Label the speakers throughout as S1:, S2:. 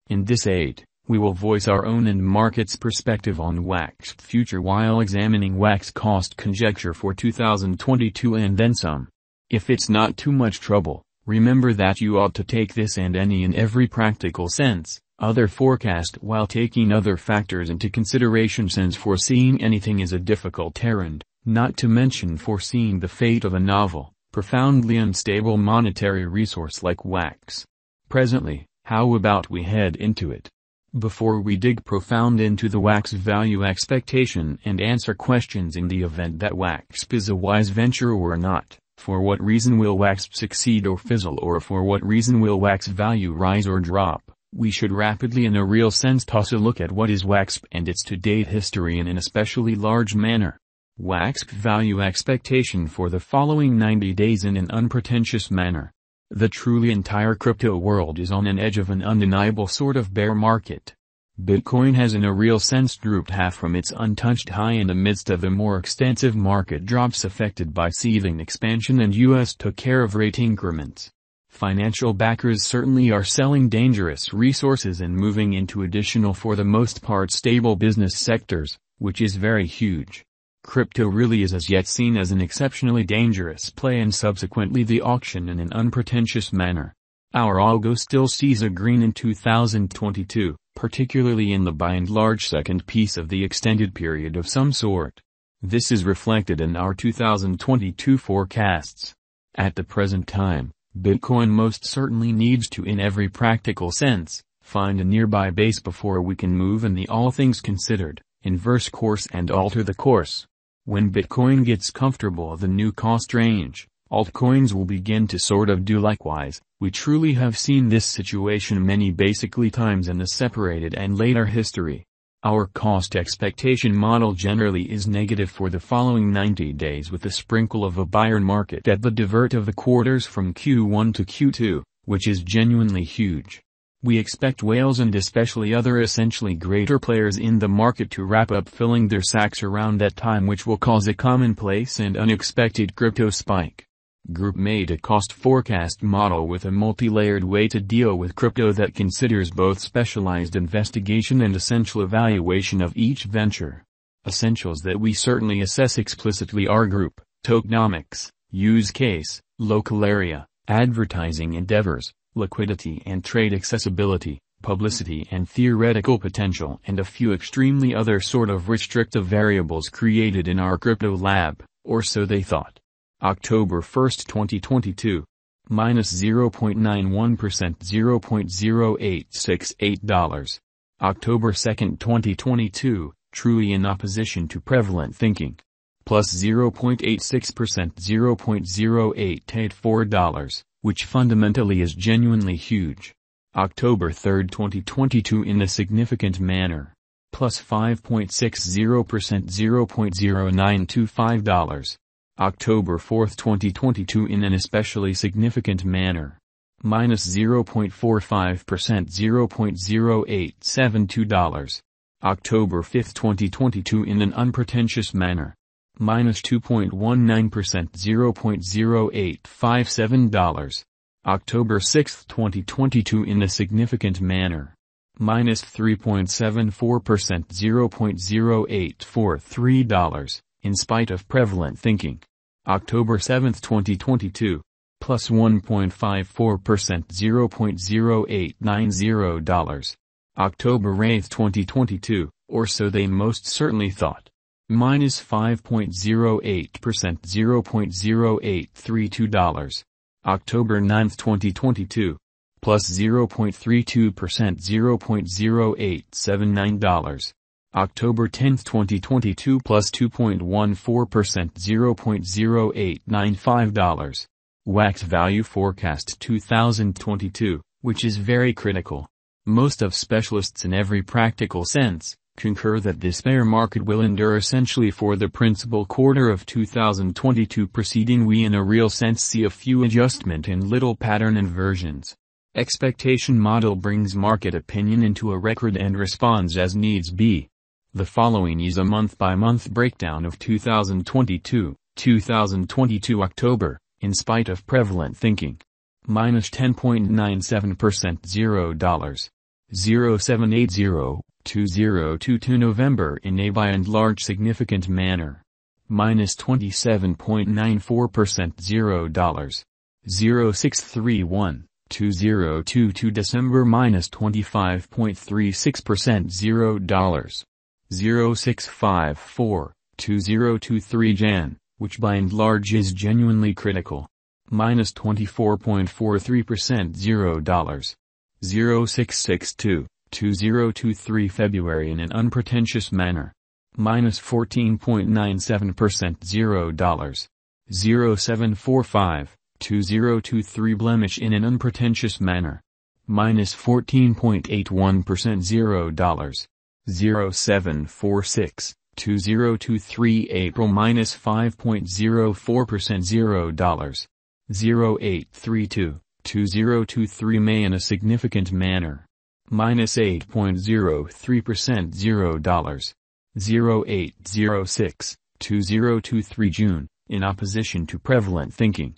S1: In this aid, we will voice our own and market's perspective on Waxp future while examining Wax cost conjecture for 2022 and then some. If it's not too much trouble, remember that you ought to take this and any in every practical sense, other forecast while taking other factors into consideration, since foreseeing anything is a difficult errand, not to mention foreseeing the fate of a novel, profoundly unstable monetary resource like Wax. Presently, how about we head into it? Before we dig profound into the Wax value expectation and answer questions in the event that Waxp is a wise venture or not, for what reason will Waxp succeed or fizzle, or for what reason will Wax value rise or drop, we should rapidly in a real sense toss a look at what is Waxp and its to-date history in an especially large manner. Waxp value expectation for the following 90 days in an unpretentious manner. The truly entire crypto world is on an edge of an undeniable sort of bear market. Bitcoin has in a real sense drooped half from its untouched high in the midst of a more extensive market drops affected by seething expansion, and US took care of rate increments. Financial backers certainly are selling dangerous resources and moving into additional, for the most part stable business sectors, which is very huge. Crypto really is as yet seen as an exceptionally dangerous play, and subsequently the auction in an unpretentious manner. Our algo still sees a green in 2022, particularly in the by and large second piece of the extended period of some sort. This is reflected in our 2022 forecasts. At the present time, Bitcoin most certainly needs to, in every practical sense, find a nearby base before we can move in the all things considered, inverse course and alter the course. When Bitcoin gets comfortable the new cost range, altcoins will begin to sort of do likewise. We truly have seen this situation many basically times in the separated and later history. Our cost expectation model generally is negative for the following 90 days, with a sprinkle of a buyer market at the divert of the quarters from Q1 to Q2, which is genuinely huge. We expect whales and especially other essentially greater players in the market to wrap up filling their sacks around that time, which will cause a commonplace and unexpected crypto spike. Group made a cost forecast model with a multi-layered way to deal with crypto that considers both specialized investigation and essential evaluation of each venture. Essentials that we certainly assess explicitly are group, tokenomics, use case, local area, advertising endeavors, liquidity and trade accessibility, publicity and theoretical potential, and a few extremely other sort of restrictive variables created in our crypto lab, or so they thought. October 1, 2022. Minus 0.91%, $0.0868. October 2, 2022, truly in opposition to prevalent thinking. Plus 0.86%, $0.0884, which fundamentally is genuinely huge. October 3, 2022 in a significant manner. Plus 5.60%, $0.0925. October 4, 2022 in an especially significant manner. Minus 0.45%, $0.0872. October 5, 2022 in an unpretentious manner. Minus 2.19%, $0.0857. October 6, 2022 in a significant manner. Minus 3.74%, $0.0843. In spite of prevalent thinking. October 7, 2022. Plus 1.54%, $0.0890. October 8, 2022, or so they most certainly thought. Minus 5.08%, $0.0832. October 9, 2022. Plus 0.32%, $0.0879. October 10, 2022 plus 2.14%, $0.0895. Wax value forecast 2022, which is very critical. Most of specialists in every practical sense, concur that this bear market will endure essentially for the principal quarter of 2022 preceding. We in a real sense see a few adjustment and little pattern inversions. Expectation model brings market opinion into a record and responds as needs be. The following is a month-by-month breakdown of 2022 October, in spite of prevalent thinking. Minus 10.97%, $0. 0780-2022 November in a by and large significant manner. -27.94% $0. 0631-2022 December -25.36% $0. 0654-2023 Jan, which by and large is genuinely critical. -24.43% $0. 0662-2023 February in an unpretentious manner. -14.97% $0. 0745-2023 Blemish in an unpretentious manner. -14.81% $0. 0746-2023 April -5.04% $0. 0832-2023 May in a significant manner. -8.03% $0. 0806-2023 June, in opposition to prevalent thinking.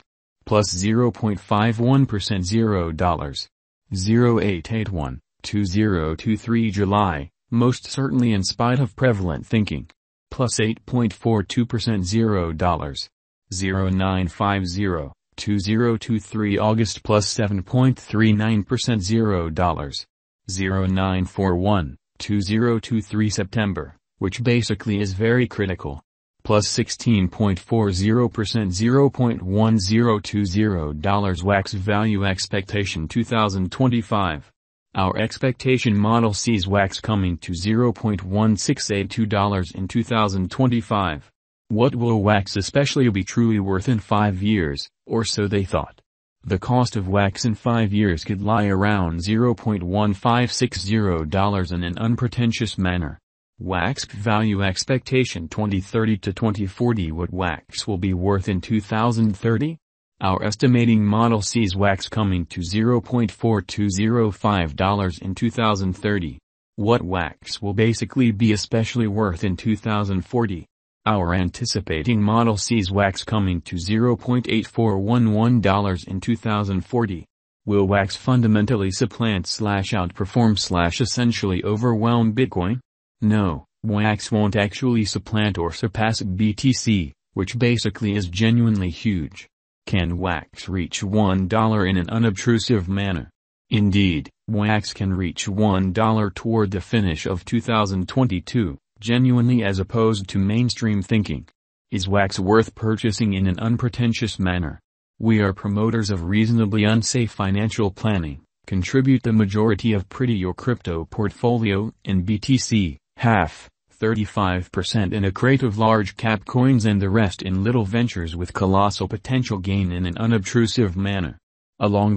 S1: +0.51% $0. 0881-2023 July, most certainly in spite of prevalent thinking. +8.42% $0. 0950-2023 August +7.39% $0. 0941-2023 September, which basically is very critical. +16.40% $0.1020 Wax value expectation 2025. Our expectation model sees Wax coming to $0.1682 in 2025. What will Wax especially be truly worth in 5 years, or so they thought. The cost of Wax in 5 years could lie around $0.1560 in an unpretentious manner. Waxp value expectation 2030 to 2040. What Wax will be worth in 2030? Our estimating model sees Wax coming to $0.4205 in 2030. What Wax will basically be especially worth in 2040? Our anticipating model sees Wax coming to $0.8411 in 2040. Will Wax fundamentally supplant/outperform/essentially overwhelm Bitcoin? No, Wax won't actually supplant or surpass BTC, which basically is genuinely huge. Can Wax reach $1 in an unobtrusive manner? Indeed, Wax can reach $1 toward the finish of 2022, genuinely as opposed to mainstream thinking. Is Wax worth purchasing in an unpretentious manner? We are promoters of reasonably unsafe financial planning. Contribute the majority of your crypto portfolio in BTC, half, 35% in a crate of large cap coins and the rest in little ventures with colossal potential gain in an unobtrusive manner. Along the